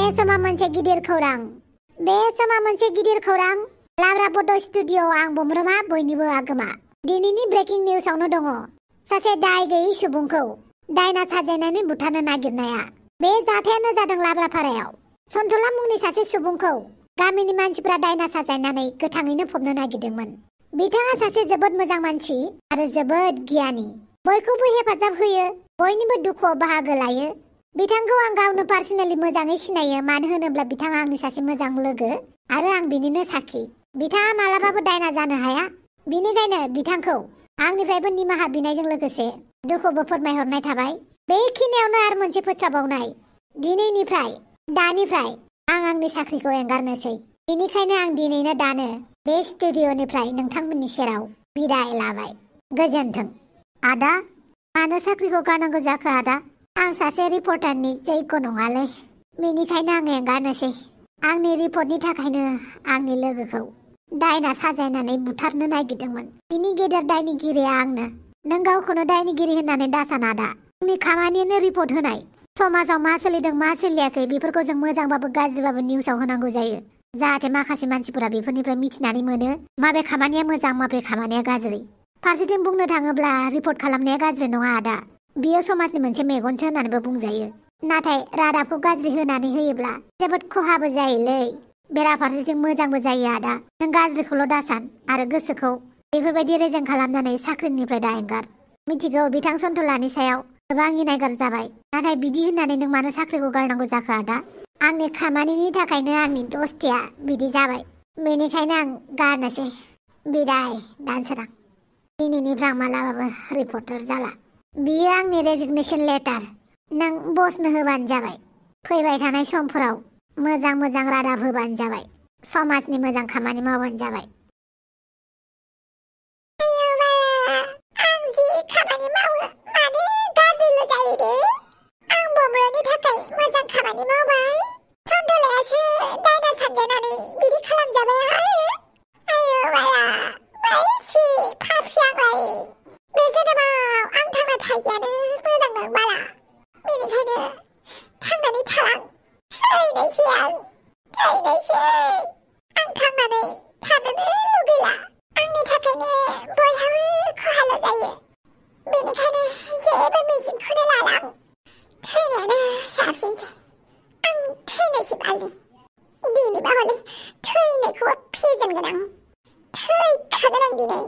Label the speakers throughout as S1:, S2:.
S1: समा मोनसे गिदिर खौरां लाब्रा फट' स्टुडिअ'आव आं बमब्रमा बयनिबो आगोमा। दिनैनि ब्रेकिं निउसावनो दङ सासे दाय गैयै सुबुंखौ दायना साजायनानै बुथारनो नागिरनाया। बे जाथायानो जादों लाब्राफारायाव। सन्थला मुंनि सासे सुबुंखौ गामिनि मानसिफ्रा दायना साजायनानै गोथाङैनो फबनो नागिरदोंमोन। बिथाङा सासे जोबोद मोजां मानसि आरो जोबोद गियानि। बयखौबो हेफाजाब होयो, बयनिबो दुखुआव बाहागो लायो। बिथांखौ आं गावनो पार्सनेलि मोजाङै सिनायो, मानो होनोब्ला बिथाङा आंनि सासे मोजां लोगो आरो आं बिनिनो साखि। बिथाङा मालाबाबो दायना जानो हाया। बिनिखायनो बिथांखौ आंनिफ्रायबो निमाहा बिनायजों लोगोसे दुखुबो फोरमायहरनाय थाबाय। बेखिनियावनो आरो मोनसे फोस्राबावनाय। दानिफ्राय आं आंनि साख्रिखौ एंगारनोसै। बेनिखायनो आं दिनैनो दानो बे स्टुडिअ'निफ्राय नोंथांमोननि सेराव बिदाय लाबाय। गोजोन्थों। आदा, मानो साख्रिखौ गारनांगौ जाखो आदा? आं सासे रिपर्टारनि जैग' नङालै, बेनिखायनो आं एंगारनोसै। आंनि रिपर्टनि थाखायनो आंनि लोगोखौ दायना साजायनानै बुथारनो नागिरदोंमोन। बिनि गेदेर दायनिगिरिया आंनो। नों गावखौनो दायनिगिरि होननानै दासान आदा। आंनि खामानियानो रिपर्ट होनाय। समाजाव मा सोलिदों मा सोलियाखै बेफोरखौ जों मोजांबाबो गाज्रिबाबो निउसाव होनांगौ जायो, जाहाथे माखासे मानसिफोरा बेफोरनिफ्राय मिथिनानै मोनो माबे खामानिया मोजां माबे खामानिया गाज्रि। फारसेथिं बुंनो थाङोब्ला रिपर्ट खालामनाया गाज्रि नङा आदा, बियो समाजनि मोनसे मेगनसो होननानैबो बुंजायो। नाथाय रादाबखौ गाज्रि होनानै होयोब्ला जोबोद खहाबो जायोलै। बेराफारसेथिं मोजांबो जायो आदा। नों गाज्रिखौल' दासान आरो गोसोखौ बेफोरबायदि रेजें खालामनानै साख्रिनिफ्राय दा एंगार। मिथिगौ बिथां सन्थलानि सायाव गोबां इनायगार जाबाय, नाथाय बिदि होननानै नों मानो साख्रिखौ गारनांगौ जाखो आदा? आंनि खामानिनि थाखायनो आंनि दस्थिया बिदि जाबाय, बेनिखायनो आं गारनोसै। बिदाय दानसोरां। दिनैनिफ्राय आं मालाबाबो रिपर्टार जाला। बियो आंनि रेजिगनेसन लेटार। नों बसनो होबानो जाबाय। फैबाय थानाय समफोराव मोजां मोजां रादाब होबानो जाबाय। समाजनि मोजां खामानि मावबानो जाबाय। आं जि खामानि मावो मानो गाज्रिल' जायो दे? आं बमब्रानि थाखाय मोजां खामानि मावबाय। सन्थलायासो दायना सानजानानै बिदि खालामजाबाय आरो। आयौ बाला, मायसि फाफि आंलाय। बे जोनोमाव आं थांना थायैयानो मोजां नंबाला। बेनिखायनो थांनानै थालां। थैनोसै आं थांनानै थानोनो लुगैला। आंनि थाखायनो बयहाबो खहाल' जायो। बेनिखायनो जेबो मिजिंखौनो लाला आं। थैनायानो साबसिनसै। आं थैनोसै बालि। दिनैबा हले थैनायखौबो फेजेनगोन आं। थैखागोन आं दिनै।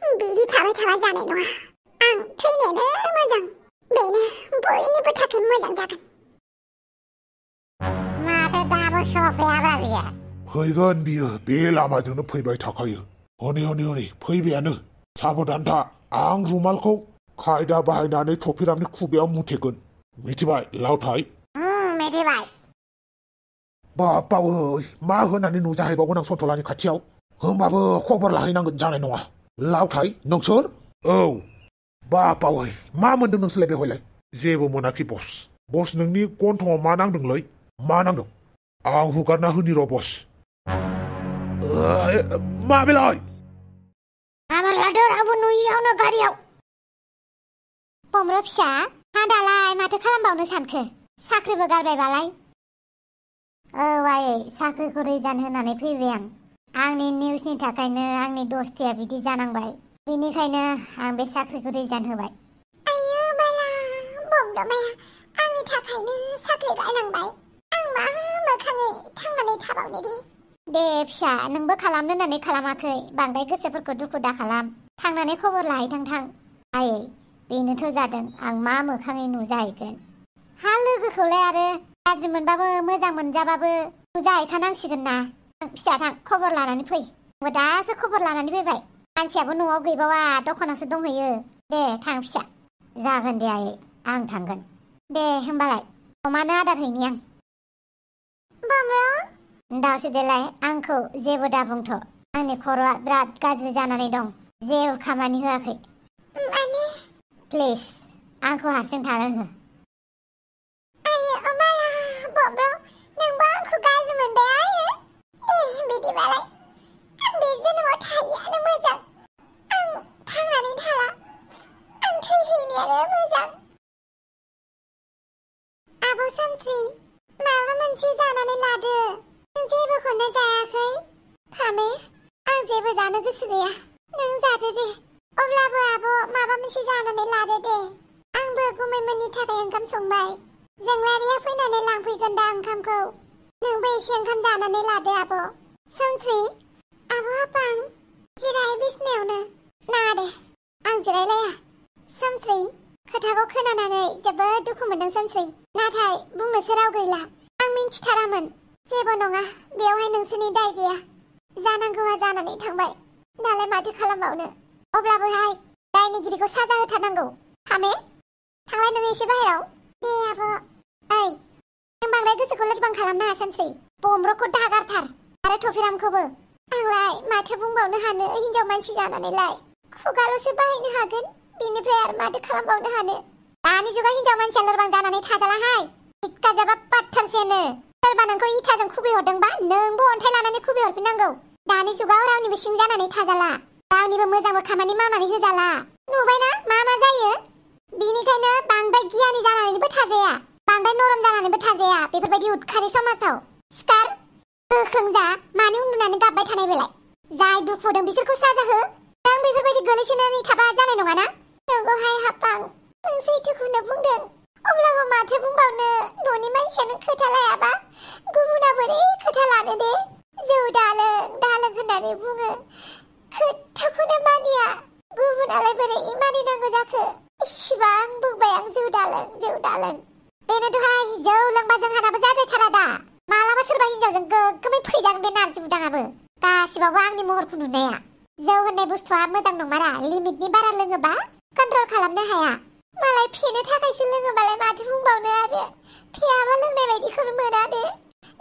S1: बिदि थाबाय थाबा जानाय नङा। आं थैनायानो मोजां। बेनो बयनिबो थाखाय मोजां जागोन। माथो दाबो सफैयाब्रा बियो?
S2: फैगोन बियो, बे लामाजोंनो फैबाय थाखायो। हनै फैबायानो। साबधान था, आं रुमालखौ खायदा बाहायनानै थफिरामनि खुगायाव मुथेगोन। मिथिबाय लावथाय?
S1: मिथिबाय।
S2: बापावै, मा होनानै नुजाहैबावगोन आं सन्थलानि खाथियाव? होमबाबो खबर लाहैनांगोन, जानाय नङा। लावथाय, नोंसोर? औ। बापावै, मा मोनदों नोंसोरलाय बेवहायलाय? जेबो मोनाखै बस। बस, नोंनि गन्थङाव मा नांदोंलै? मा नांदों? आं हुगारना होनि र' बस। माबेलाय?
S1: आमार लादों रावबो नुयियावनो गारियाव। बमब्रा फिसा, दालाय माथो खालामबावनो सानखो? साख्रिबो गारबायबालाय? औ आयै, साख्रिखौ रिजाइन होनानै फैबाय आं। आंनि निउसनि थाखायनो आंनि दस्थिया बिदि जानांबाय। बेनिखायनो आं बे साख्रिखौ रिजाइन होबाय। आयौ बाला, बमब्रमाया आंनि थाखायनो साख्रि गारनांबाय। आं मा मोखाङै थांनानै थाबावनो दे? दे फिसा, नोंबो खालामनो होननानै खालामाखै। बांद्राय गोसोफोरखौ दुखु दाखालाम। थांनानै खबर लाहैथां थां। आयै, बेनोथ' जादों, आं मा मोखाङै नुजाहैगोन? हा, लोगोखौलाय आरो गाज्रि मोनबाबो मोजां मोनजाबाबो नुजाहैखानांसिगोन ना। फिसा थां, खबर लानानै फै। आंबो दासो खबर लानानै फैबाय। मानसियाबो न'आव गैबावा, दखानावसो दंहैयो। दे थां फिसा। जागोन दे आयै, आं थांगोन। दे होमबालाय, अमानो आदार हैनि आं। बमब्रा? दावसे देलाय, आंखौ जेबो दाबुंथ'। आंनि खर'आ बिराद गाज्रि जानानै दं। जेबो खामानि होआखै। माने? प्लिज, आंखौ हारसिं थानो हो। आयै अमाला, बमब्रा, नोंबो आंखौ गाज्रि मोनबाय आयै? दे बिदिबालाय, आं बे जोनोमाव थायैयानो मोजां। आं थांनानै थाला। आं थैहैनायानो मोजां। आब' सानस्रि, माबा मोनसे जानानै लादो। नों जेबोखौनो जायाखै? फामे, आं जेबो जानो गोसो गैया। नों जादो दे। अब्लाबो आब' माबा मोनसे जानानै लादो दे। आंबो गुमैमोननि थाखाय ओंखाम संबाय। जोंलारिया फैनानै लांफैगोन दा ओंखामखौ। नोंबो एसे ओंखाम जानानै लादो आब'। सानस्रि, आब' हापां, जिराय बिसनायावनो। नाङा दे, आं जिरायलाया। सानस्रि, खोथाखौ खोनानानै जोबोद दुखु मोनदों सानस्रि। नाथाय बुंनोसो राव गैला। आं मिन्थिथारामोन। जेबो नङा, बेवहाय नोंसोरनि दाय गैया। जानांगौआ जानानै थांबाय। दालाय माथो खालामबावनो? अब्लाबोहाय दायनिगिरिखौ साजा होथारनांगौ। फामे, थांलाय नों एसे बाहेराव। दे आब'। ओइ, नों बांद्राय गोसोखौ लोरबां खालामनाङा सानस्रि। बमब्रखौ दागारथार आरो थफिरामखौबो। आंलाय माथो बुंबावनो हानो हिनजाव मानसि जानानैलाय। खुगाल'सो बाहायनो हागोन। बिनिफ्राय आरो माथो खालामबावनो हानो? दानि जुगाव हिनजाव मानसिया लोरबां जानानै थाजालाहाय। इटका जाबा पाथारसेनो। सोरबा नोंखौ इथाजों खुबैहरदोंबा नोंबो अन्थाइ लानानै खुबैहरफिननांगौ। दानि जुगाव रावनिबो सिं जानानै थाजाला। रावनिबो मोजांबो खामानि मावनानै होजाला। नुबायना मा जायो? बिनिखायनो बांद्राय गियानि जानानैबो थाजाया। बांद्राय नरम जानानैबो थाजाया बेफोरबायदि उदखारि समाजाव। सिखार, गोख्रों जा। मानो उन्दुनानै गाबबाय थानाय बेलाय? जाय दुखु होदों बिसोरखौ साजा हो। नों बेफोरबायदि गोलैसोनानै थाबा जानाय नङाना? नंगौहाय हापां, नों सैथोखौनो बुंदों। अब्लाबो माथो बुंबावनो, न'नि मानसियानो खोथा लायाबा गुबुना बोरै खोथा लानो दे? जौ दालों होननानै बुङो, खोथाखौनो मानिया। गुबुनालाय बोरै मानिनांगौ जाखो? इसिबां बुंबाय आं जौ दालों। बेनोथ'हाय, जौ लोंबा जोंहानाबो जाद्रायथारा दा। मालाबा सोरबा हिनजावजों गोग्गोमै फैजागोन बे नारजि बुदाङाबो। गासिबावबो आंनि महरखौ नुनाया। जौ होननाय बुस्थुआ मोजां नंमारा। लिमिटनि बारा लोङोबा कन्ट्रल खालामनो हाया। मालाय फेनो थाखायसो लोङोबालाय माथो बुंबावनो आरो। फेयाबा लोंनाय बायदिखौनो मोना दे।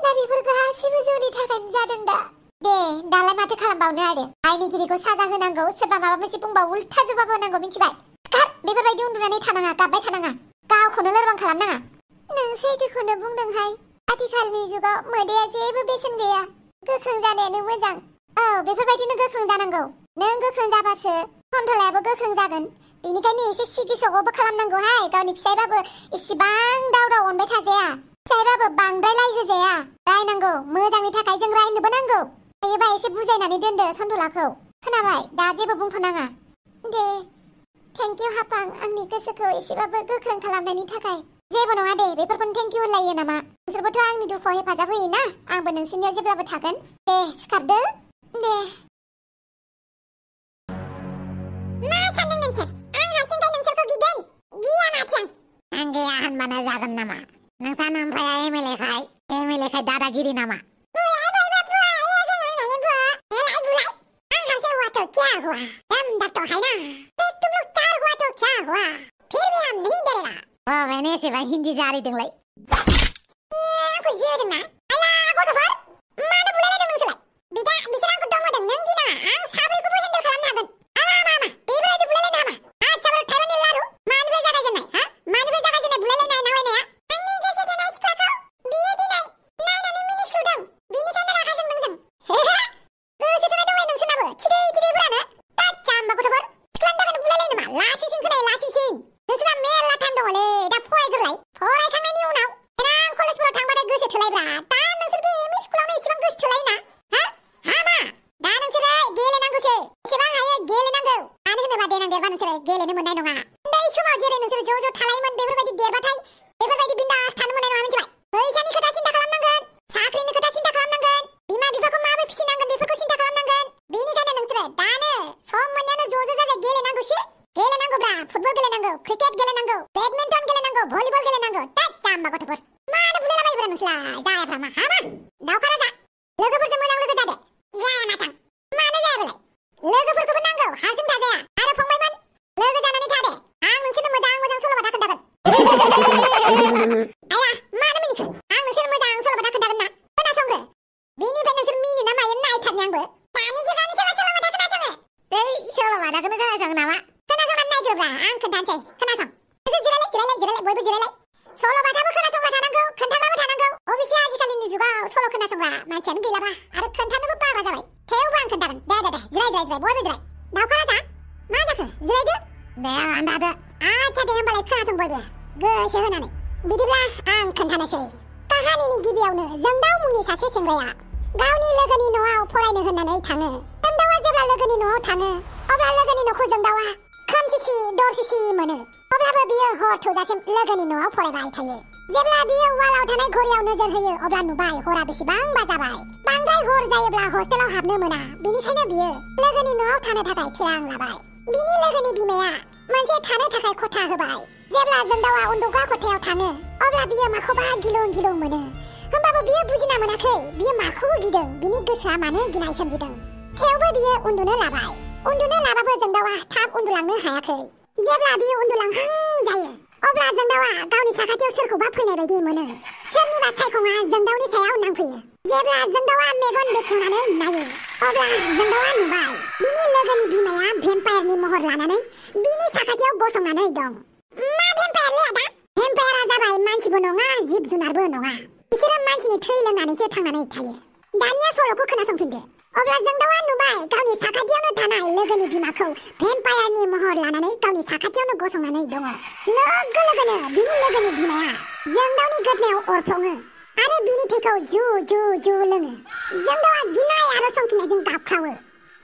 S1: दा बेफोर गासैबो जौनि थाखायनो जादों दा। दे, दालाय माथो खालामबावनो आरो? दायनिगिरिखौ साजा होनांगौ। सोरबा माबा मोनसे बुंबा उल्था जबाब होनांगौ, मिथिबाय? सिखार, बेफोरबायदि उन्दुनानै थानाङा, गाबबाय थानाङा। गावखौनो लोरबां खालामनाङा। नों सैथोखौनो बुंदोंहाय। आथिखालनि जुगाव मोदैया जेबो बेसेन गैया। गोख्रों जानायानो मोजां। औ, बेफोरबायदिनो गोख्रों जानांगौ। नों गोख्रों जाबासो सन्थलायाबो गोख्रों जागोन। बेनिखायनो एसे सिगि सग'बो खालामनांगौहाय। गावनि फिसायबाबो इसिबां दावराव अनबाय थाजाया। फिसायबाबो बांद्राय राय होजाया। रायनांगौ, मोजांनि थाखाय जों रायनोबो नांगौ। हायोबा एसे बुजायनानै दोनदो सन्थलाखौ। खोनाबाय? दा जेबो बुंथ'नाङा। दे, थेंक इउ हापां, आंनि गोसोखौ एसेबाबो गोख्रों खालामनायनि थाखाय। जेबो नङा दे, बेफोरखौनो थेंक इउ होनलायो नामा? नोंसोरबोथ' आंनि दुखुआव हेफाजाब होयोना। आंबो नोंसोरनियाव जेब्लाबो थागोन। दे, सिखारदो। दे। मा सानदों नोंसोर? आं हारसिंखाय नोंसोरखौ गिदों? गिया माथो आं गैया होनबानो जागोन नामा? नोंसा नोमफ्राया एमएलए खाय दादागिरि नामा? मैंने सिवा हिंदी जारी दंलाय। आंखौ जिरायदोंना? आला गथ'फोर, मानो बुलायलायदों नोंसोरलाय? बिसोर आंखौ दमहोदों, नों गिनाङा। आं साब्रैखौबो हेन्डेल खालामनो हागोन। मा बेफोरबायदि बुलायलायनो हामा? आदसाबो थाइबानि लारु, मानिफ्राय जागायजेननाय? हा? मानिफ्राय जागायजेननाय बुलायलायनाय नांलायनाया? आंनि गोसो थोनाय सिख्लाखौ बियो दिनै नायनानै मिनिस्लुदों। बिनिखायनो रागा जोंदों जों। गोसो थोनाय दंलाय नोंसोरनाबो? थिदैफोरानो? दाजा होमबा गथ'फोर, सिख्लानि थाखायनो बुलायलायनो मा? लासिंसिं खोनायो, लासिंसिं। नोंसोरना मेरला टाइम दङलै, दा फरायग्रोलाय। फरायखांनायनि उनाव देनां कलेजफोराव थांबाथाय गोसो थोलायब्रा। दा नोंसोर बे एमइ स्कुलावनो एसेबां गोसो थोलायोना? हामा? दा नोंसोरो गेलेनांगौसो। एसेबां हायो गेलेनांगौ। मानो होनोबा देनां देरबा नोंसोरो गेलेनो मोननाय नङा। उन्दै समाव जेरै नोंसोरो ज' थालायोमोन, बेफोरबायदि देरबाथाय बेफोरबायदि बिन्दास थानो मोननाय नङा, मिथिबाय? फैसानि खोथा सिन्था खालामनांगोन, साख्रिनि खोथा सिन्था खालामनांगोन, बिमा बिफाखौ माबोरै फिसिनांगोन बेफोरखौ सिन्था खालामनांगोन। बेनिखायनो नोंसोरो दानो सम मोननायानो ज' जाजाय गेलेनांगौसो। गेलेनांगौब्रा, फुटबल गेलेनांगौ, क्रिकेट गेलेनांगौ, बेडमिन्टन गेलेनांगौ, भलिबल गेलेनांगौ। दाजा होमबा गथ'फोर, मानो बुलायलाबायोब्रा नोंसोरलाय? जायाब्रा मा? हामा? दावखारा जा। लोगोफोरजों मोजां लोगो जादो। जाया माथां। मानो जाया बेलाय? लोगोफोरखौबो नांगौ, हारसिं थाजाया। आरो फंबायमोन, लोगो जानानै थादे। आं नोंसोरनो मोजां सल'बाथा खोन्थागोन। आया, मानो मिनिखो? आं नोंसोरनो मोजां सल'बाथा खोन्थागोन ना? खोनासंग्रो। बेनिफ्राय नोंसोर मिनि ना मायो नायथारनि आंबो। दानि जुगावनि सोरबा सल'बाथा खोनासङो? सल'बाथाखौनो खोनासङो नामा? खोनासंनानै नायग्रोब्रा, आं खोन्थानोसै। खोनासं। नोंसोर जिरायलाय, बयबो जिरायलाय। सल'बाथाबो खोनासंबाय थानांगौ, खोन्थाबाबो थानांगौ। अबेसे आजिखालिनि जुगाव सल' खोनासंग्रा मानसियानो गैलाबा, आरो खोन्थानोबो बारा जाबाय। थेवबो आं खोन्थागोन। दे, जिराय, बयबो जिराय। दावखारा जा। मा जाखो? जिरायदो। दे, आन्दादो। आच्छा दे, होमबालाय खोनासं बयबो गोसो होनानै। बिदिब्ला आं खोन्थानोसै।
S3: काहानिनि गिबियावनो जोंदाव मुंनि सासे सेंग्राया गावनि लोगोनि न'आव फरायनो होननानै थाङो। जोंदावा जेब्ला लोगोनि न'आव थाङो अब्ला लोगोनि न'खौ जोंदावा खोमसिसि दरसिसि मोनो। अब्लाबो बियो हर थौजासिम लोगोनि न'आव फरायबाय थायो। जेब्ला बियो वालाव थानाय घड़ियाव नोजोर होयो अब्ला नुबाय हरा बेसेबांबा जाबाय। बांद्राय हर जायोब्ला हस्टेलाव हाबनो मोना, बेनिखायनो बियो लोगोनि न'आव थानो थाखाय थिरां लाबाय। बिनि लोगोनि बिमाया मोनसे थानो थाखाय खथा होबाय। जेब्ला जोंदावा उन्दुग्रा खथायाव थाङो अब्ला बियो माखौबा गिलुं गिलुं मोनो। होमबाबो बियो बुजिना मोनाखै बियो माखौ गिदों, बिनि गोसोआ मानो गिनाय सोमजिदों। थेवबो बियो उन्दुनो लाबाय। उन्दुनो लाबाबो जोंदावा थाब उन्दुलांनो हायाखै। जेब्ला बियो उन्दुलांहां जायो अब्ला जोंदावा गावनि साखाथियाव सोरखौबा फैनाय बायदि मोनो। सोरनिबा सायखङा जोंदावनि सायाव नांफैयो। जेब्ला जोंदावा मेगन बेखेवनानै नायो अब्ला जोंदावा नुबाय बिनि लोगोनि बिमाया भेम्पायरनि महर लानानै बिनि साखाथियाव गसंनानै दं। मा भेम्पायरलै आदा? भेम्पायरा जाबाय मानसिबो नङा जिब जुनारबो नङा। बिसोरो मानसिनि थै लोंनानैसो थांनानै थायो। दानिया सल'खौ खोनासंफिनदो। अब्ला जोंदावा नुबाय गावनि साखाथियावनो थानाय लोगोनि बिमाखौ भेम्पायरनि महर लानानै गावनि साखाथियावनो गसंनानै दङ। लोगो लोगोनो बिनि लोगोनि बिमाया जोंदावनि गोदनायाव अरफ्लङो आरो बिनि थैखौ जु जु जु लोङो। जोंदावा गिनाय आरो संखिनायजों गाबख्रावो।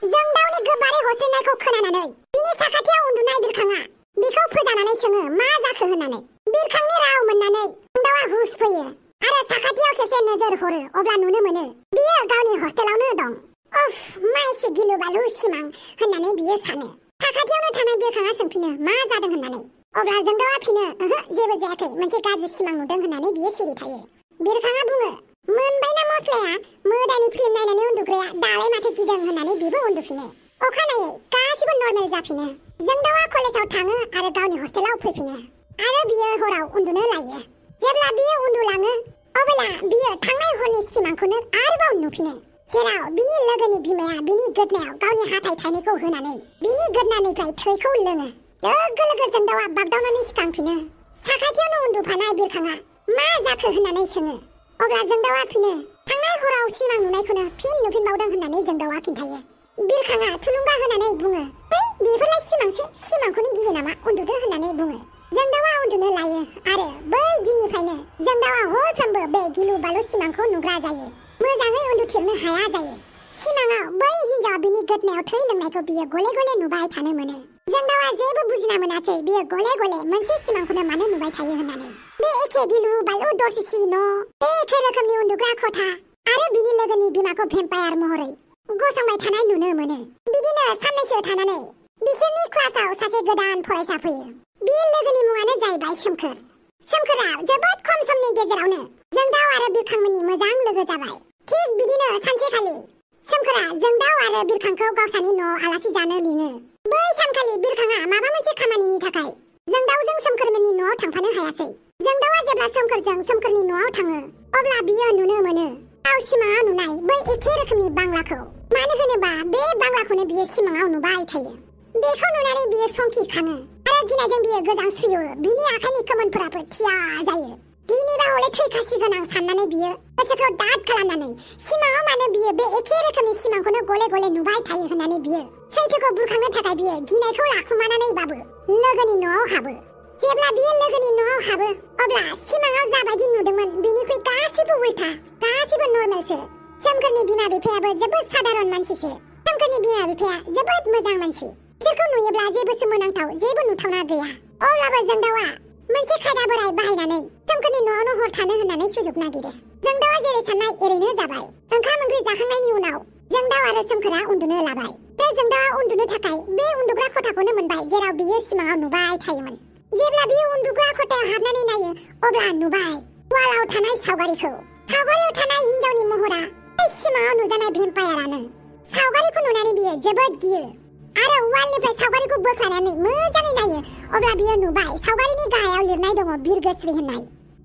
S3: जोंदावनि गोबारै होसोनायखौ खोनानानै बिनि साखाथियाव उन्दुनाय बिरखाङा बिखौ फोजानानै सोङो मा जाखो होननानै। बिरखांनि राव मोननानै जोंदावा हुस फैयो आरो साखाथियाव खेबसे नोजोर हरो अब्ला नुनो मोनो बियो गावनि हस्टेलावनो दं। उफ, मा एसे गिलु बालु सिमां होननानै बियो सानो। साखाथियावनो थानाय बिरखाङा सोंफिनो मा जादों होननानै। अब्ला जोंदावा फिनो ओहो जेबो जायाखै, मोनसे गाज्रि सिमां नुदों होननानै बियो सिरि थायो। बिरखाङा बुङो मोनबायना मस्लाया, मोदायनि फिल्म नायनानै उन्दुग्राया दालाय माथो गिदों होननानै बिबो उन्दुफिनो। अखानायै गासिबो नर्मेल जाफिनो। जोंदावा कलेजाव थाङो आरो गावनि हस्टेलाव फैफिनो आरो बियो हराव उन्दुनो लायो। जेब्ला बियो उन्दुलाङो अब्ला बियो थांनाय हरनि सिमांखौनो आरोबाव नुफिनो, जेराव बिनि लोगोनि बिमाया बिनि गोदनायाव गावनि हाथाइ थाइनैखौ होनानै बिनि गोदनानिफ्राय थैखौ लोङो। लोगो लोगो जोंदावा बागदावनानै सिखांफिनो। साखाथियावनो उन्दुफानाय बिरखाङा मा जाखो होननानै सोङो। अब्ला जोंदावा फिनो थांनाय हराव सिमां नुनायखौनो फिन नुफिनबावदों होननानै जोंदावा खिन्थायो। बिरखाङा थुलुंगा होनानै बुङो बेफोरलाय सिमांसो, सिमांखौनो गियो नामा, उन्दुदो होननानै बुङो। जोंदावा उन्दुनो लायो आरो बै दिननिफ्रायनो जोंदावा हरफ्रोमबो बे गिलु बालु सिमांखौ नुग्रा जायो। मोजाङै उन्दुथेरनो हाया जायो। सिमाङाव बै हिन्जावा बिनि गोदनायाव थै लोंनायखौ बियो गले गले नुबाय थानो मोनो। जोंदावा जेबो बुजिना मोनासै बियो गले गले मोनसे सिमांखौनो मानो नुबाय थायो होननानै। बे एखे गिलु बालु दरसिसि न', बे एखे रोखोमनि उन्दुग्रा खथा आरो बिनि लोगोनि बिमाखौ भेम्पायर महरै गसंबाय थानाय नुनो मोनो। बिदिनो साननैसो थानानै बिसोरनि क्लासाव सासे गोदान फरायसा फैयो। बे लोगोनि मुङानो जाहैबाय सोमखोर। सोमखोरा जोबोद खम समनि गेजेरावनो जोंदाव आरो बिरखांमोननि मोजां लोगो जाबाय। थिग बिदिनो सानसेखालि सोमखोरा जोंदाव आरो बिरखांखौ गावसानि न'आव आलासि जानो लिङो। बै सानखालि बिरखाङा माबा मोनसे खामानिनि थाखाय जोंदावजों सोमखोरमोननि न'आव थांफानो हायासै। जोंदावा जेब्ला सोमखोरजों सोमखोरनि न'आव थाङो अब्ला बियो नुनो मोनो गाव सिमाङाव नुनाय बै एखे रोखोमनि बांलाखौ। मानो होनोबा बे बांलाखौनो बियो सिमाङाव नुबाय थायो। बेखौ नुनानै बियो संखिखाङो आरो गिनायजों बियो गोजांस्रियो। बिनि आखाइनि खोमोनफोराबो थिया जायो। दिनैबा हले थैखासि गोनां साननानै बियो गोसोखौ दाद खालामनानै सिमाङाव मानो बियो बे एखे रोखोमनि सिमांखौनो गले गले नुबाय थायो होननानै बियो सैथोखौ बुरखांनो थाखाय बियो गिनायखौ लाखुमानानैबाबो लोगोनि न'आव हाबो। जेब्ला बियो लोगोनि न'आव हाबो अब्ला सिमाङाव जाबायदि नुदोंमोन बिनिख्रुइ गासिबो उल्था, गासिबो नर्मेलसो। सोमखोरनि बिमा बिफायाबो जोबोद साधारन मानसिसो। सोमखोरनि बिमा बिफाया जोबोद मोजां मानसि। बिसोरखौ नुयोब्ला जेबो सोमोनांथाव जेबो नुथावना गैया। अब्लाबो जोंदावा मोनसे खायदा बोराय बाहायनानै सोमखोरनि न'आवनो हर थानो होननानै सुजुग नागिरो। जोंदावा जेरै साननाय एरैनो जाबाय। ओंखाम ओंख्रि जाखांनायनि उनाव जोंदाव आरो सोमखोरा उन्दुनो लाबाय। बे जोंदावा उन्दुनो थाखाय बे उन्दुग्रा खथाखौनो मोनबाय जेराव बियो सिमाङाव नुबाय थायोमोन। जेब्ला बियो उन्दुग्रा खथायाव हाबनानै नायो अब्ला नुबाय वालाव थानाय सावगारिखौ। सावगारियाव थानाय हिन्जावनि महरा बै सिमाङाव नुजानाय भेम्पायरानो। सावगारिखौ नुनानै बियो जोबोद गियो आरो वालनिफ्राय सावगारिखौ बोख्लायनानै मोजाङै नायो अब्ला बियो नुबाय सावगारिनि गाहायाव लिरनाय दङ बिरगोस्रि होननाय।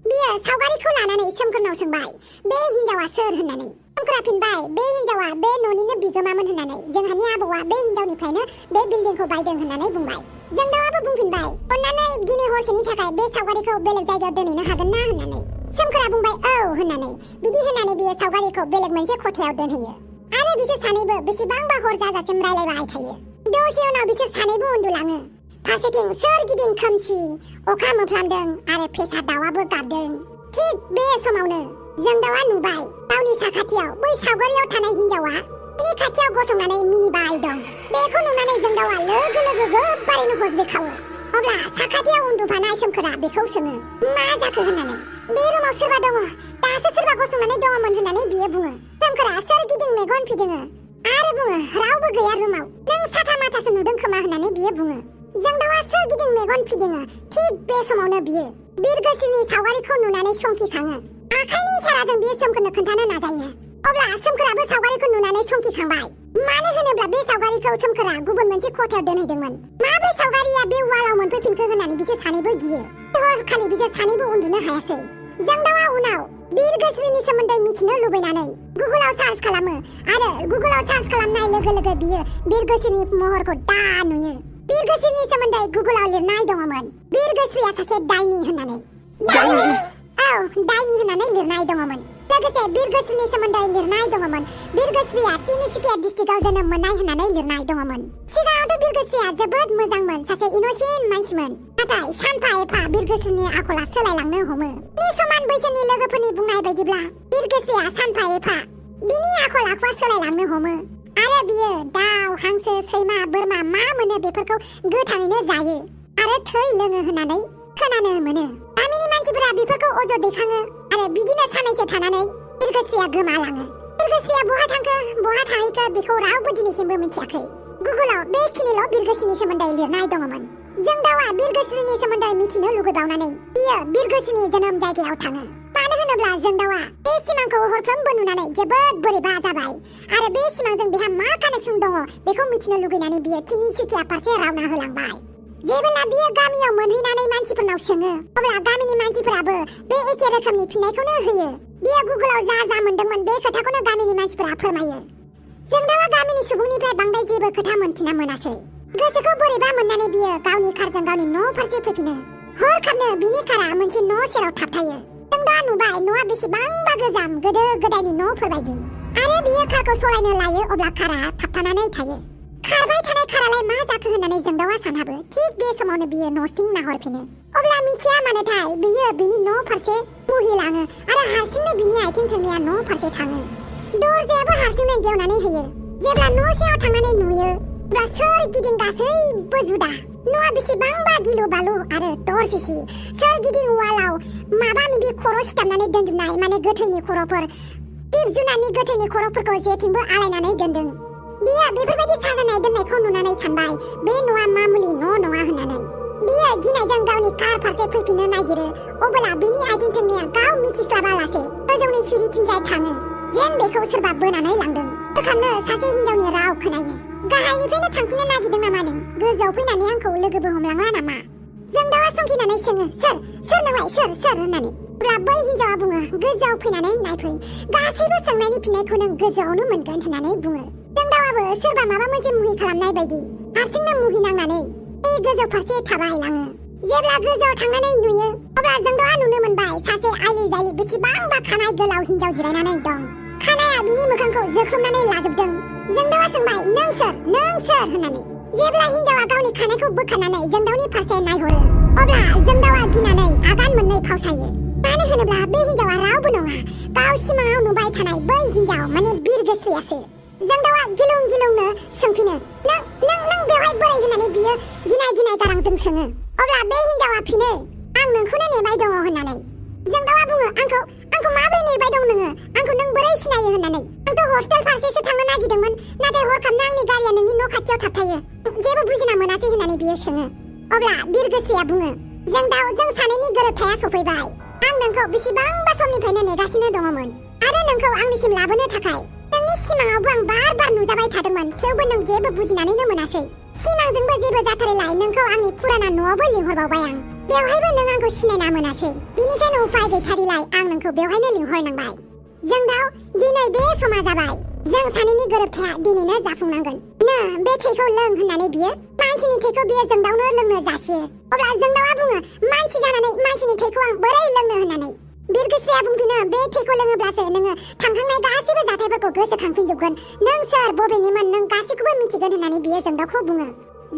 S3: बियो सावगारिखौ लानानै सोमखोरनाव सोंबाय बे हिन्जावा सोर होननानै। सोमखोरा फिनबाय बे हिन्जावा बे न'निनो बिगोमामोन होननानै। जोंहानि आबौआ बे हिन्जावनिफ्रायनो बे बिल्डिंखौ बायदों होननानै बुंबाय। जोंदावाबो बुंफिनबाय अन्नानै दिनै हरसेनि थाखाय बे सावगारिखौ बेलेग जायगायाव दोनहैनो हागोन ना होननानै। सोमखोरा बुंबाय औ होननानै। बिदि होननानै बियो सावगारिखौ बेलेग मोनसे खथायाव दोनहैयो आरो बिसोर सानैबो बेसेबांबा हर जाजासिम रायलायबाय थायो। दसे उनाव बिसोर सानैबो उन्दुलाङो। फारसेथिं सोरगिदिं खोमसि, अखा मोफ्लामदों आरो फेसा दाउआबो गाबदों। थिग बे समावनो जोंदावा नुबाय गावनि साखाथियाव बै सावगारियाव थानाय हिन्जावा बिनि खाथियाव गसंनानै मिनिबाय दं। बेखौ नुनानै जोंदावा लोगो लोगो गोबारैनो हज्रिखावो। अब्ला साखाथियाव उन्दुफानाय सोमखोरा बेखौ सोङो मा जाखो होननानै। बे रुमाव सोरबा दङ, दासो सोरबा गसंनानै दङमोन होननानै बियो बुङो। सोमखोरा सोरगिदिं मेगन फिदिङो आरो बुङो रावबो गैया रुमाव, नों साथा माथासो नुदों खोमा होननानै बियो बुङो। जोंदावा सोरगिदिं मेगन फिदिङो। थिग बे समावनो बियो बिरगोस्रिनि सावगारिखौ नुनानै संखिखाङो। आखाइनि इसाराजों बियो सोमखोरनो खोन्थानो नाजायो। अब्ला सोमखोराबो सावगारिखौ नुनानै संखिखांबाय। मानो होनोब्ला बे सावगारिखौ सोमखोरा गुबुन मोनसे खथायाव दोनहैदोंमोन। माब्रै सावगारिया बे वालाव मोनफैफिनखो होननानै बिसोर सानैबो गियो। हरखालि बिसोर सानैबो उन्दुनो हायासै। जोंदावा उनाव बिरगोस्रिनि सोमोन्दै मिथिनो लुबैनानै गुगोलाव सार्च खालामो आरो गुगोलाव सार्च खालामनाय लोगो लोगो बियो बिरगोस्रिनि महरखौ दा नुयो। बिरगोस्रिनि सोमोन्दै गुगोलाव लिरनाय दङमोन बिरगोस्रिया सासे दायनि होननानै। औ, दायनि होननानै लिरनाय दङमोन। लोगोसे बिरगोस्रिनि सोमोन्दै लिरनाय दङमोन बिरगोस्रिया तिनिसुकिया डिस्ट्रिक्टआव जोनोम मोननाय होननानै लिरनाय दङमोन। सिगाङावथ' बिरगोस्रिया जोबोद मोजांमोन, सासे इनोसेन्ट मानसिमोन। नाथाय सानफा एफा बिरगोस्रिनि आखला सोलायलांनो हमो। बे समान बैसोनि लोगोफोरनि बुंनाय बायदिब्ला बिरगोस्रिया सानफा एफा बिनि आखल आखुआ सोलायलांनो हमो आरो बियो दाउ, हांसो, सैमा, बोरमा मा मोनो बेफोरखौ गोथाङैनो जायो आरो थै लोङो होननानै खोनानो मोनो। गामिनि मानसिफोरा बेफोरखौ अजद दैखाङो आरो बिदिनो सानैसो थानानै बिरगोस्रिया गोमालाङो। बिरगोस्रिया बहा थांखो बहा थाहैखो बेखौ रावबो दिनैसिमबो मिथियाखै। गुगोलाव बेखिनिल' बिरगोस्रिनि सोमोन्दै लिरनाय दङमोन। जोंदावा बिरगोस्रिनि सोमोन्दै मिथिनो लुगैबावनानै बियो बिरगोस्रिनि जोनोम जायगायाव थाङो। मानो होनोब्ला जोंदावा बे सिमांखौ हरफ्रोमबो नुनानै जोबोद बोरैबा जाबाय आरो बे सिमांजों बेहा मा कानेक्सन दङ बेखौ मिथिनो लुगैनानै बियो तिनिसुकिया फारसे रावना होलांबाय। जेब्ला बियो गामियाव मोनहैनानै मानसिफोरनाव सोङो अब्ला गामिनि मानसिफोराबो बे एखे रोखोमनि फिननायखौनो होयो। बियो गुगोलाव जा मोनदोंमोन बे खोथाखौनो गामिनि मानसिफोरा फोरमायो। जोंदावा गामिनि सुबुंनिफ्राय बांद्राय जेबो खोथा मोनथिना मोनासै। गोसोखौ बोरैबा मोननानै बियो गावनि कारजों गावनि न' फारसे फैफिनो। हरखाबनो बिनि कारा मोनसे न' सेराव थाबथायो। जोंदावा नुबाय न'आ बेसेबांबा गोजाम गोदो गोदायनि न'फोर बायदि आरो बियो कारखौ सलायनो लायो अब्ला कारा थाबथानानै थायो। खारबाय थानाय कारालाय मा जाखो होननानै जोंदावा सानहाबो। थिग बे समावनो बियो न'सिम नाहरफिनो। अब्ला मिथिया मानोथाय बियो बिनि न' फारसे मुहिलाङो आरो हारसिंनो बिनि आथिं थोंनैया न' फारसे थाङो। दरजायाबो हारसिंनो गेवनानै होयो। जेब्ला न' सिङाव थांनानै नुयो अब्ला सोरगिदिं गासैबो जुदा। न'आ बेसेबांबा गिलु बालु आरो दरसिसि। सोरगिदिं वालाव माबा माबि खर' सिथाबनानै दोनजोबनाय, माने गोथैनि खर'फोर, जिब जुनारनि गोथैनि खर'फोरखौ जेथिंबो आलायनानै दोनदों। बियो बेफोरबायदि साजायनाय दोननायखौ नुनानै सानबाय बे न'आ मामुलि न' नङा होननानै। बियो गिनायजों गावनि कार फारसे फैफिननो नागिरो अब्ला बिनि आथिं थोंनैया गाव मिथिस्लाबालासे गोजौनि सिरिथिंजाय थाङो जेन बेखौ सोरबा बोनानै लांदों। हरखाबनो सासे हिनजावनि राव खोनायो। गाहायनिफ्रायनो थांफिननो नागिरदों नामा नों? गोजौआव फैनानै आंखौ लोगोबो हमलाङा नामा? जोंदावा संखिनानै सोङो सोर नोंलाय सोर होननानै। अब्ला बै हिनजावा बुङो गोजौआव फैनानै नायफै, गासैबो सोंनायनि फिननायखौ नों गोजौआवनो मोनगोन होननानै बुङो। जोंदावाबो सोरबा माबा मोनसे मुहि खालामनाय बायदि हारसिंनो मुहि नांनानै बे गोजौ फारसे थाबायलाङो। जेब्ला गोजौआव थांनानै नुयो अब्ला जोंदावा नुनो मोनबाय सासे आइलि जायलि बेसेबांबा खानाय गोलाव हिनजाव जिरायनानै दं। खानाया बिनि मोखांखौ जोख्लोबनानै लाजोबदों। जोंदावा सोंबाय नों सोर होननानै। जेब्ला हिनजावा गावनि खानायखौ बोखारनानै जोंदावनि फारसे नायहरो अब्ला जोंदावा गिनानै आगान मोननै फावसायो। मानो होनोब्ला बे हिनजावा रावबो नङा, गाव सिमाङाव नुबाय थानाय बै हिनजाव माने बिरगोस्रियासो। जोंदावा गिलुंनो सोंफिनो नों बेवहाय बोरै होननानै बियो गिनाय गारांजों सोङो। अब्ला बे हिनजावा फिनो आं नोंखौनो नेबाय दङ होननानै। जोंदावा बुङो आंखौ माबोरै नेबाय दं नोङो? आंखौ नों बोरै सिनायो होननानै। आंथ' हस्टेल फारसेसो थांनो नागिरदोंमोन, नाथाय हरखाबनो आंनि गारिया नोंनि न' खाथियाव थाबथायो। जेबो बुजिना मोनासै होननानै बियो सोङो। अब्ला बिरगोस्रिया बुङो जों सानैनि गोरोबथाया सफैबाय। आं नोंखौ बेसेबांबा समनिफ्रायनो नेगासिनो दङमोन आरो नोंखौ आंनिसिम लाबोनो थाखाय नोंनि सिमाङावबो आं बार नुजाबाय थादोंमोन, थेवबो नों जेबो बुजिनानैनो मोनासै। सिमांजोंबो जेबो जाथारैलाय नोंखौ आंनि फुराना न'आवबो लिंहरबावबाय आं। बेवहायबो नों आंखौ सिनायना मोनासै, बिनिखायनो उपाय गैथारिलाय आं नोंखौ बेवहायनो लिंहरनांबाय। जोंदाव दिनै बे समा जाबाय, जों सानैनि गोरोबथाया दिनैनो जाफुंनांगोन। बे थैखौ लों होननानै बियो मानसिनि थैखौ बियो जोंदावनो लोंनो जासियो। अब्ला जोंदावा बुङो मानसि जानानै मानसिनि थैखौ आं बोरै लोंनो होननानै। बिरगोस्रिया बुंफिनो बे थैखौ लोङोब्लासो नोङो थांखांनाय गासैबो जाथायफोरखौ गोसोखांफिनजोबगोन, नों सोर बबेनिमोन नों गासैखौबो मिथिगोन होननानै बियो जोंदावखौ बुङो।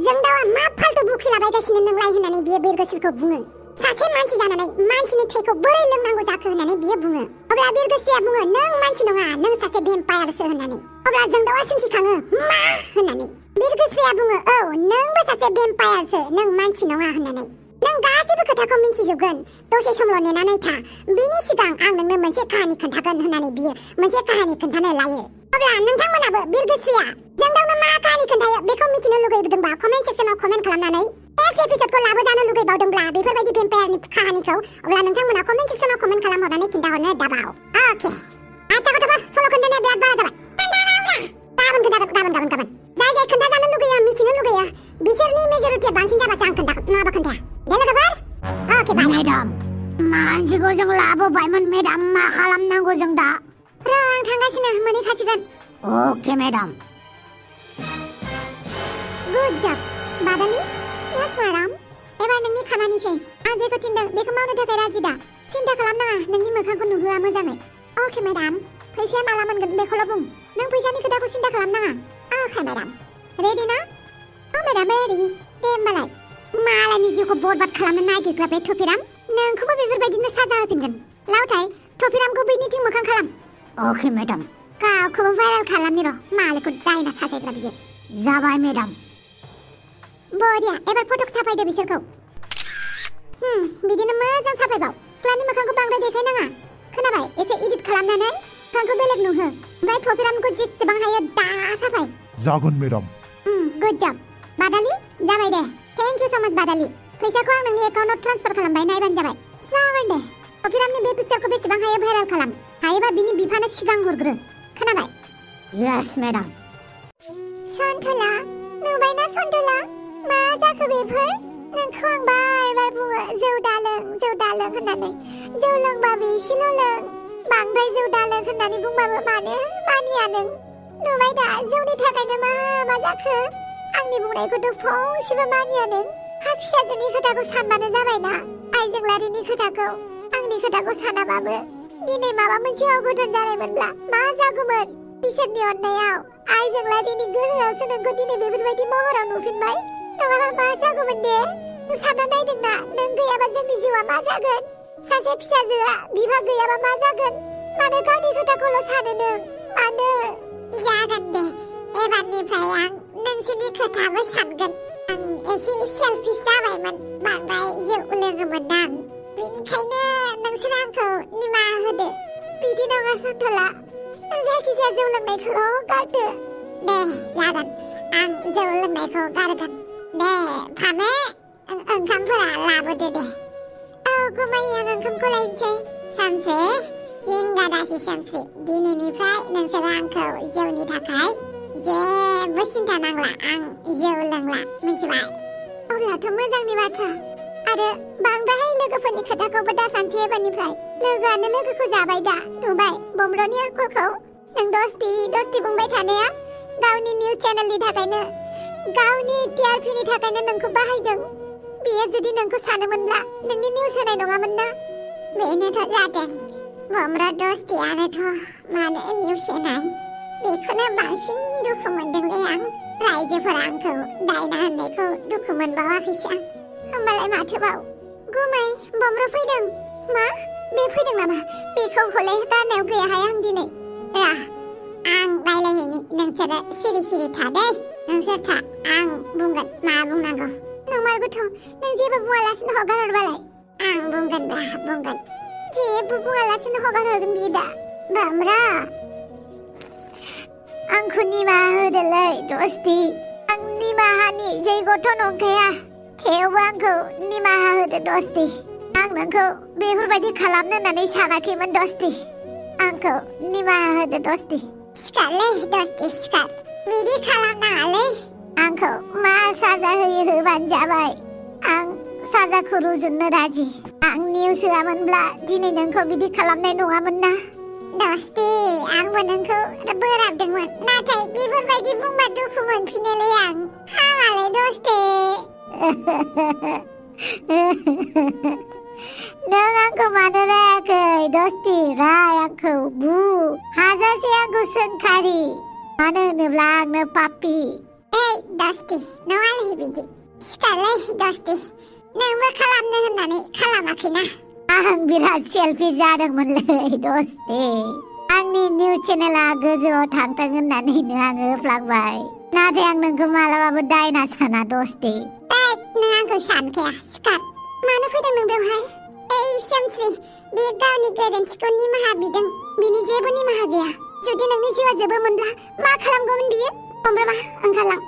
S3: जोंदावा मा फाल्तु बुखिलाबायगासिनो नोंलाय होननानै बियो बिरगोस्रिखौ बुङो। सासे मानसि जानानै मानसिनि थैखौ बोरै लोंनांगौ जाखो होननानै बियो बुङो। अब्ला बिरगोस्रिया बुङो नों मानसि नङा नों सासे भेम्पायारसो होननानै। अब्ला जोंदाउआ सोंखाङो मा होननानै। बिरगोस्रिया बुङो औ नोंबो सासे भेम्पायारसो नों मानसि नङा होननानै। नों गासैबो खोथाखौ मिन्थिजोबगोन दसे समल' नेनानै था बिनि सिगां आं नोंनो मोनसे काहानि खोन्थागोन होननानै बियो मोनसे काहानि खोन्थानो लायो। अब्ला नोंथांमोनाबो बिरगोस्रिया जोंदाउनो मा काहानि खोन्थायो बेखौ मिथिनो लुगैदोंबा कमेन्ट सेक्सनाव कमेन्ट खालामनानै नेक्स्ट एपिसोडखौ लाबोजानो लुगैबावदोंब्ला बेफोरबायदि भेम्पायारनि काहानिखौ अब्ला नोंथांमोना कमेन्ट सेक्सनाव कमेन्ट खालामहरनानै खिन्थाहरनो दाबाव। अके आच्छा गथ'फोर सल' खोन्थानाया बिराद बारा जाबाय। गाबोन खोन्थागोन जाय जाय खोन्थाजानो लुगैयो मिथिनो लुगैयो बिसोरनि मेजरिटिया बांसिन जाबासो आं खोन्थागोन नङाबा खोन्थाया दे लोगोफोर। अके बाय।
S1: मेडाम मानसिखौ जों लाबोबायमोन मेडाम मा खालामनांगौ जों दा?
S3: र' आं थांगासिनो मोनहैखासिगोन।
S1: अके मेडाम।
S3: गुड जब बादालि। यस मेडाम एबार नोंनि खामानिसै आं जेखौ थिनदों बेखौ मावनो थाखाय राजि दा सिन्था खालामनाङा नोंनि मोखांखौ नुहोआ मोजाङै। अके मेडाम फैसाया माला मोनगोन बेखौल' बुं नों फैसानि खोथाखौ सिन्था खालामनाङा। अके मेडाम रेडि ना? अ मेडाम रेडि। दे होमबालाय मालायनि जिउखौ बरबाद खालामनो नागिरग्रा बे थफिराम नोंखौबो बेफोरबायदिनो साजा होफिनगोन। लावथाय थफिरामखौ बैनिथिं मोखां खालाम।
S1: अके मेडाम।
S3: गावखौबो भाइरेल खालामनि र' मालायखौ दायना साजायग्रा बियो।
S1: जाबाय मेडाम।
S3: बरिया एबार फटक साफायदो बिसोरखौ। बिदिनो मोजां साफायबाव सिख्लानि मोखांखौ बांद्राय देखायनाङा खोनाबाय। एसे इडिट खालामनानै मोखांखौ बेलेग नुहो ओमफ्राय थफिरामखौ जेसेबां हायो दा साफाय।
S2: जागोन मेडाम।
S3: गुड जब बादालि जाबाय दे। थेंक इउ स माच बादालि फैसाखौ आं नोंनि एकाउन्टाव ट्रान्सफार खालामबाय नायबानो जाबाय। जागोन दे थफिरामनि बे पिक्चारखौ बेसेबां हायो भाइरेल खालाम हायोबा बिनि बिफानो सिगां हरग्रो खोनाबाय।
S1: Yes madam.
S3: सन्थला नुबायना सन्थला मा जाखो बेफोर नोंखौ आं बार बार बुङो जौ दालों होननानै जौ लोंबाबो एसेल' लों बांद्राय जौ दालों होननानै बुंबाबो मानो मानिया नों। नुबाय दा जौनि थाखायनो मा जाखो आंनि बुंनायखौथ' फंसेबो मानिया नों। हा फिसाजोनि खोथाखौ सानबानो जाबायना आइजोंलारिनि खोथाखौ आंनि खोथाखौ सानाबाबो दिनै माबा मोनसे अघटन जानायमोनब्ला मा जागौमोन। इसोरनि अननायाव आइजोंलारिनि गोहोआवसो नोंखौ दिनै बेफोरबायदि महराव नुफिनबाय नङाबा मा जागौमोन दे। सानना नायदोंना नों गैयाबा जोंनि जिउआ मा जागोन। सासे फिसाजोआ बिफा गैयाबा मा जागोन। मानो गावनि खोथाखौल' सानो नों मानो। जागोन दे एबारनिफ्राय आं नोंसोरनि खोथाबो सानगोन। आं एसे सेलफिस जाबायमोन बांद्राय जौ लोङोमोन आं बेनिखायनो नोंसोर आंखौ निमाहा होदो। बिदि नङा सन्थला नों जायखिजाया जौ लोंनायखौल' गारदो। दे जागोन आं जौ लोंनायखौ गारगोन। दे फामे ओंखामफोरा लाबोदो दे। औ गुमै आं ओंखामखौ लायनोसै। सामसे जिंगा दासि सामसे दिनैनिफ्राय नोंसोर आंखौ जौनि थाखाय जेबो सिन्था नांला आं जौ लोंला मिथिबाय। अब्लाथ' मोजांनि बाथ्रा आरो बांद्राय लोगोफोरनि खोथाखौबो दासानसै एबारनिफ्राय लोगोआनो लोगोखौ जाबाय दा नुबाय बमब्रनि आखलखौ। नों दस्ति बुंबाय थानाया गावनि निउज चेनेलनि थाखायनो गावनि टिआरपिनि थाखायनो नोंखौ बाहायदों। बियो जुदि नोंखौ सानोमोनब्ला नोंनि निउज होनाय नङामोन ना। बेनोथ' जादों बमब्र दस्तियानोथ' मानो निउज होनाय बेखौनो बांसिन दुखु मोनदोंलै आं। रायजोफोरा आंखौ दायना होननायखौ दुखु मोनबावाखैसो आं। होमबालाय माथोबाव गुमै बमब्र फैदों। मा बे फैदों नामा बेखौ हले गारनायाव गैयाहाय आं दिनै। रा आं रायलायहैनि नोंसोरो सिरि था दे नोंसोर था आं बुंगोन मा बुंनांगौ। नंमारगौथ' नों जेबो बुङालासिनो हगार हरबालाय। आं बुंगोन जेबो बुङालासिनो हगार हरगोन बियो दा। बमब्र
S1: आंखौ निमाहा होदोलै दस्ति आं निमाहानि जैगथ' नंखाया थेवबो आंखौ निमाहा होदो दस्ति। आं नोंखौ बेफोरबायदि खालामनो होननानै सानाखैमोन दस्ति आंखौ निमाहा होदो दस्ति।
S3: सिखारलै दस्ति सिखार बिदि खालामनाङालै।
S1: आंखौ मा साजा होयो होबानो जाबाय आं साजाखौ रुजुननो राजि। आं निउस होआमोनब्ला दिनै नोंखौ बिदि खालामनाय नङामोन ना।
S3: दस्ति आंबो नोंखौ बोराबदोंमोन नाथाय बेफोरबायदि बुंबा दुखु मोनफिनोलै आं। हामालै दस्ति।
S1: नों आंखौ मानो रायाखै दस्ति राय आंखौ बु हाजासे आंखौ सोंखारि मानो होनोब्ला आंनो पापि।
S3: दस्ति नङालै बिदि सिखारलै दस्ति नोंबो खालामनो होननानै खालामाखैना
S1: आं बिराद सेल्फि जादोंमोनलै दस्ति आंनि निउज चेनेला गोजौआव थांथों होननानैनो आङो होफ्लांबाय नाथाय आं नोंखौ मालाबाबो दायना साना दस्ति
S3: नों आंखौ सानखाया सिखार मानो फैदों नों बेवहाय ओइ सोमस्रि बियो गावनि गोरोन्थिखौ निमाहा बिदों बिनि जेबो निमाहा गैया जुदि नोंनि जिउआ जोबोमोनब्ला मा खालामगौमोन बियो अमब्रमा ओंखारलां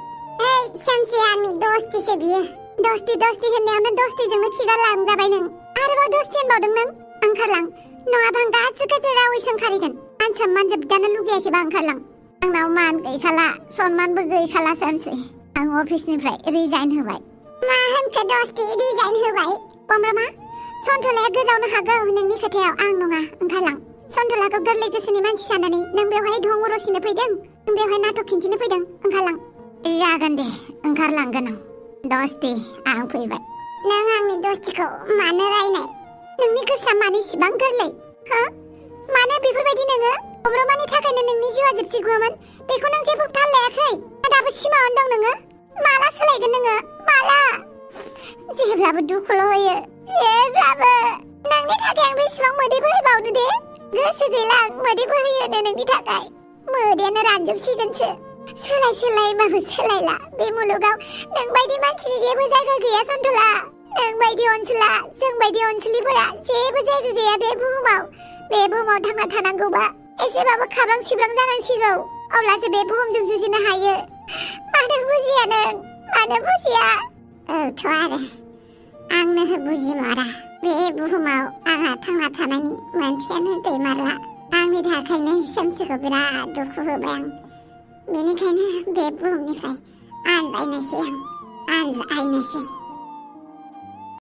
S3: ओइ सोमस्रि आंनि दस्तिसो बियो दस्ति होननायावनो दस्तिजोंनो खिगारलांजाबाय नों आरोबाव दस्ति होनबावदों नों ओंखारलां नङाबा आं गाज्रि रावै सोंखारिगोन मान सनमान जोबजानो लुगैयाखैबा ओंखारलां आंनाव मान गैखाला सनमानबो गैखाला सोमस्रि आं अफिसनिफ्राय रिजाइन होबाय मा होनखो दस्ति रिजाइन होबाय अमब्रमा सन्थलाया गोजावनो हागौ नोंनि खोथायाव आं नङा ओंखारलां सन्थलाखौ गोरलै गोसोनि मानसि साननानै नों बेवहाय ढं रसिनो फैदों नों बेवहाय नाटक खिन्थिनो फैदों ओंखारलां जागोन दे ओंखारलांगोन आं दस्ति आं फैबाय नों आंनि दस्तिखौ मानो रायनाय नोंनि गोसोआ मानो इसिबां गोरलै हो मानो बेफोरबायदि नोङो अमब्रमानि थाखायनो नोंनि जिउआ जोबसिगौमोन बेखौ नों जेबो थाल लायाखै दाबो सिमाङावनो दं नोङो माला सोलायगोन नोङो माला जेब्लाबो दुखुल' होयो जेब्लाबो नोंनि थाखाय आं बेसेबां मोदै बोहैबावनो दे गोसो गैला आं मोदै बोहैयोनो नोंनि थाखाय मोदैयानो रानजोबसिगोनसो सोलायबाबो सोलायला बे मुलुगाव नों बायदि मानसिनि जेबो जायगा गैया सन्थला नों बायदि अनसुला जों बायदि अनसुलिफोरा जेबो जायगा गैया बे बुहुमाव थांना थानांगौबा एसेबाबो खाब्रां सिब्रां जानांसिगौ अब्लासो बे बुहुमजों जुजिनो हायो मानो बुजिया नों मानो बुजिया औथ' आरो आंनो बुजिमारा बे बुहुमाव आंहा थांना थानायनि मोनसेयानो गैमारला आंनि थाखायनो सोमसिखौ बिराद दुखु होबाय आं बेनिखायनो बे बुहुमनिफ्राय आनज्रायनोसै